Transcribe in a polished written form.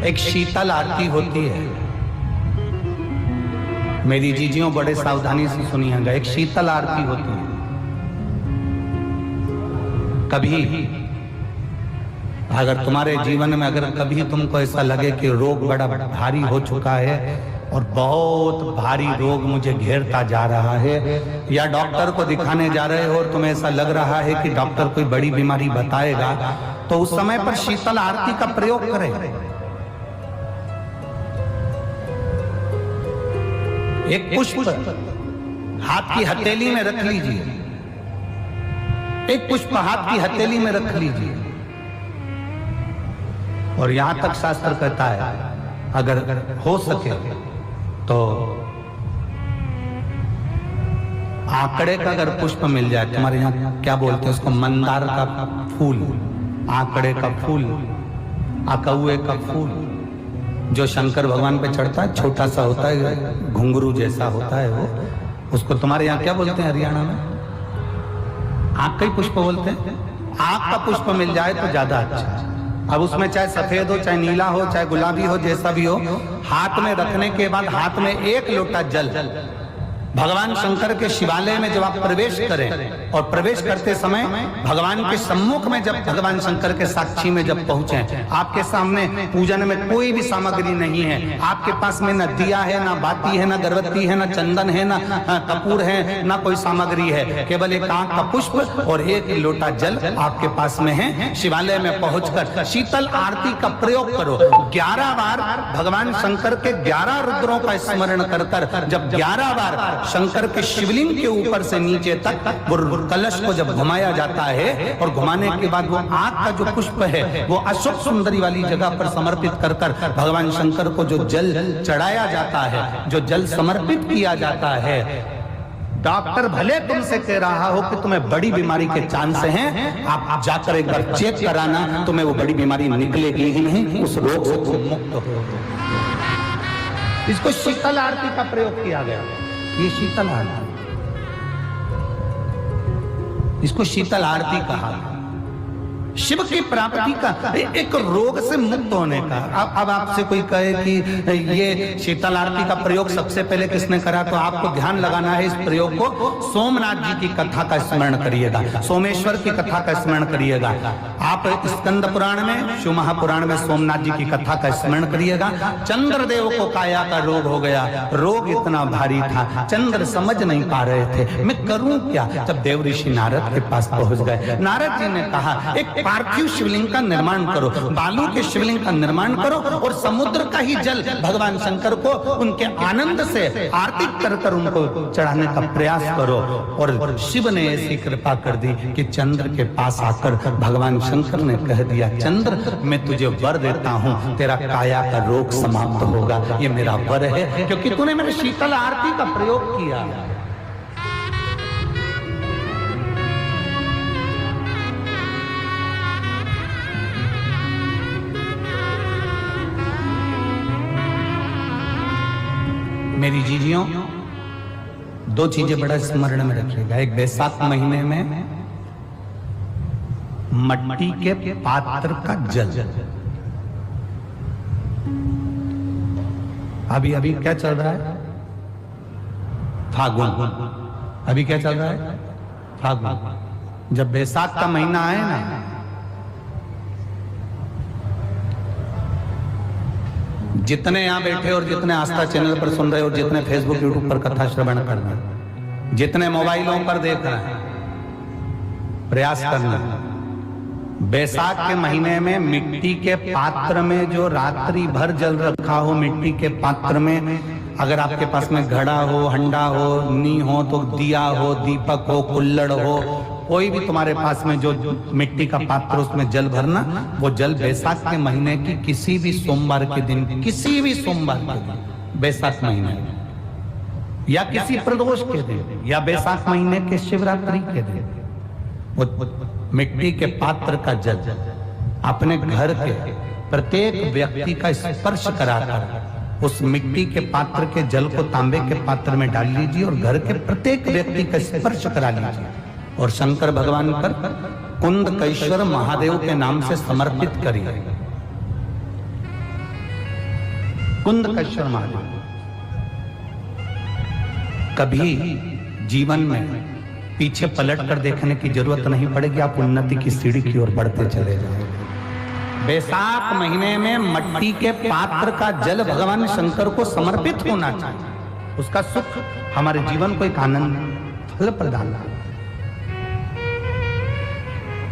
एक शीतल आरती होती है। मेरी जीजियों बड़े सावधानी से सुनिएगा, एक शीतल आरती होती है। कभी अगर तुम्हारे जीवन में अगर कभी तुमको ऐसा लगे कि रोग बड़ा भारी हो चुका है और बहुत भारी रोग मुझे घेरता जा रहा है, या डॉक्टर को दिखाने जा रहे हो और तुम्हें ऐसा लग रहा है कि डॉक्टर कोई बड़ी बीमारी बताएगा, तो उस समय पर शीतल आरती का प्रयोग करें। एक पुष्प हाथ की हथेली में रख लीजिए, एक पुष्प हाथ की हथेली में रख लीजिए, और यहां तक शास्त्र कहता है अगर हो सके तो आंकड़े का अगर पुष्प मिल जाए, तुम्हारे यहाँ क्या बोलते हैं उसको, मंदार का फूल, आंकड़े का फूल, अकौए का फूल, जो शंकर भगवान पे चढ़ता है, छोटा सा होता है, घुंघरू जैसा होता है वो, उसको तुम्हारे यहाँ क्या बोलते हैं हरियाणा में? आंख का ही पुष्प बोलते हैं। आंख का पुष्प मिल जाए तो ज्यादा अच्छा है। अब उसमें चाहे सफेद हो, चाहे नीला हो, चाहे गुलाबी हो, जैसा भी हो, हाथ में रखने के बाद हाथ में एक लोटा जल, भगवान शंकर के शिवालय में जब आप प्रवेश करें और प्रवेश करते समय भगवान के सम्मुख में, जब भगवान शंकर के साक्षी में जब पहुंचे, आपके सामने पूजन में कोई भी सामग्री नहीं है, आपके पास में न दिया है, ना बाती है, ना गर्भवती है, ना चंदन है, ना कपूर है, ना कोई सामग्री है, केवल एक आंख का पुष्प और एक लोटा जल आपके पास में है। शिवालय में पहुंचकर शीतल आरती का प्रयोग करो। 11 बार भगवान शंकर के 11 रुद्रों का स्मरण कर कर जब 11 बार शंकर के शिवलिंग के ऊपर से नीचे तक वो कलश को जब घुमाया जाता है, और घुमाने के बाद वो आग का जो पुष्प है वो अशोक सुंदरी वाली जगह पर समर्पित कर कर भगवान शंकर को जो जल चढ़ाया जाता है, जो जल समर्पित किया जाता है, डॉक्टर भले तुमसे कह रहा हो कि तुम्हें बड़ी बीमारी के चांस हैं, आप जाकर एक बार चेक कराना, तुम्हें वो बड़ी बीमारी निकलेगी ही नहीं, उस रोग से तुम मुक्त हो। इसको शीतल आरती का प्रयोग किया गया। ये शीतल आरती, इसको शीतल आरती कहा। शिव की प्राप्ति का, एक रोग से मुक्त होने का। अब आपसे कोई कहे कि ये शीतल आरती का प्रयोग सबसे पहले किसने करा, तो आपको ध्यान लगाना है इस प्रयोग को। सोमनाथ जी की कथा का स्मरण करिएगा, सोमेश्वर की कथा का स्मरण करिएगा। आप स्कंद पुराण में, शिव महापुराण में सोमनाथ जी की कथा का स्मरण करिएगा। चंद्रदेव को काया का रोग हो गया, रोग इतना भारी था, चंद्र समझ नहीं पा रहे थे, मैं करूं क्या। जब देव ऋषि नारद के पास पहुंच गए, नारद जी ने कहा एक पार्थिव शिवलिंग का निर्माण करो, बालू के शिवलिंग का निर्माण करो, और समुद्र का ही जल भगवान शंकर को उनके आनंद से आरती कर कर उनको चढ़ाने का प्रयास करो। और शिव ने ऐसी कृपा कर दी कि चंद्र के पास आकर भगवान शंकर ने कह दिया, चंद्र मैं तुझे वर देता हूँ, तेरा काया का रोग समाप्त होगा, ये मेरा वर है, क्योंकि तूने मेरे शीतल आरती का प्रयोग किया। मेरी जीजियों, 2 चीजें बड़ा स्मरण में रखिएगा। एक, बैसाख महीने में मट्टी के पात्र का जल, अभी क्या चल रहा है, फागुन, अभी क्या चल रहा है, फागुन। जब बैसाख का महीना आए ना, जितने यहाँ बैठे और जितने आस्था चैनल पर सुन रहे हो, जितने फेसबुक यूट्यूब पर कथा श्रवण कर रहे हैं, जितने मोबाइलों पर देख रहे हैं, प्रयास करना, बैसाख के महीने में मिट्टी के पात्र में जो रात्रि भर जल रखा हो, मिट्टी के पात्र में, अगर आपके पास में घड़ा हो, हंडा हो, नी हो, तो दिया हो, दीपक हो, कुल्लड़ हो, कोई भी तुम्हारे पास में जो मिट्टी का पात्र, उसमें जल भरना। वो जल बैसाख के महीने की किसी भी सोमवार के दिन, किसी भी सोमवार के दिन, बैसाख महीने में, या किसी प्रदोष के दिन, या बैसाख महीने के शिवरात्रि के दिन, वो मिट्टी के पात्र का जल अपने घर के प्रत्येक व्यक्ति का स्पर्श कराकर उस मिट्टी के पात्र के जल को तांबे के पात्र में डाल लीजिए और घर के प्रत्येक व्यक्ति का स्पर्श करा लीजिए और शंकर भगवान पर कुंदकेश्वर महादेव के नाम से समर्पित करिए। कुंदकेश्वर महादेव। कभी जीवन में पीछे पलट कर देखने की जरूरत नहीं पड़ेगी, आप उन्नति की सीढ़ी की ओर बढ़ते चले जाएंगे। बैसाख महीने में मट्टी के पात्र का जल भगवान शंकर को समर्पित होना चाहिए। उसका सुख हमारे जीवन को एक आनंद फल प्रदान करता है।